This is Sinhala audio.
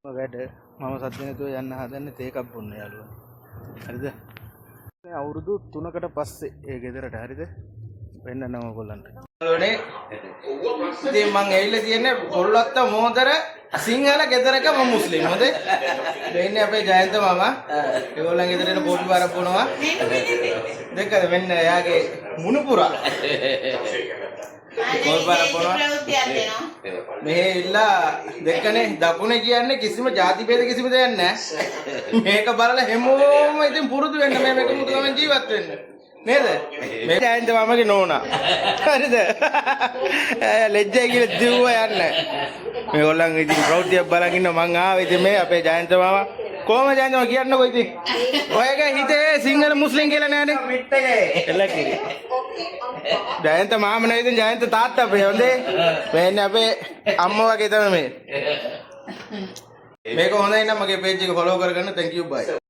වැඩ මම සද්ද නැතුව යන්න හදන්නේ තේ එකක් බොන්න යාළුවා. හරිද? මේ අවුරුදු 3කට පස්සේ ඒ ගෙදරට හරිද? වෙන්නම ඔයගොල්ලන්ට. යාළුවනේ ඉතින් මං ඇවිල්ලා තියන්නේ පොල්ලත්ත මොහොතර සිංහල ගෙදරක මම මුස්ලිම් හොඳ? දෙන්නේ අපේ ජයන්ත මාමා. ඒගොල්ලන් ගෙදරට පොඩි බාරක් බොනවා. දෙකද මෙන්න එයාගේ මුණුපුරා. පොඩි බාරක් බොනවා. මේ ඉල්ලා දෙකනේ දකුණේ කියන්නේ කිසිම ಜಾති ભેද කිසිම දෙයක් නැහැ. මේක බලලා හැමෝම ඉතින් පුරුදු වෙන්න මේක මුතු ගමන් ජීවත් වෙන්න. නේද? මේ ජයන්ත මාමගේ නෝනා. හරිද? ලැජ්ජයි කියලා දිව්වා යන්නේ. මේගොල්ලන් ඉතින් ප්‍රවෘත්තියක් බලන් ඉන්න මං ආවේ ඉතින් මේ අපේ ජයන්ත මාමා කොහමද ජයන්ත මාමා කියන්නකෝ ඉතින්. ඔයගේ හිතේ සිංහල මුස්ලිම් කියලා නෑනේ. මිට්ටගේ. එලකිරි. ජයන්ත මාමා නේ ඉතින් ජයන්ත තාත්තා අපේ හොඳේ. මේ අපේ අම්මා වගේ තමයි මේ. මේක හොඳයි නම් මගේ page එක follow කරගන්න. thank you bye.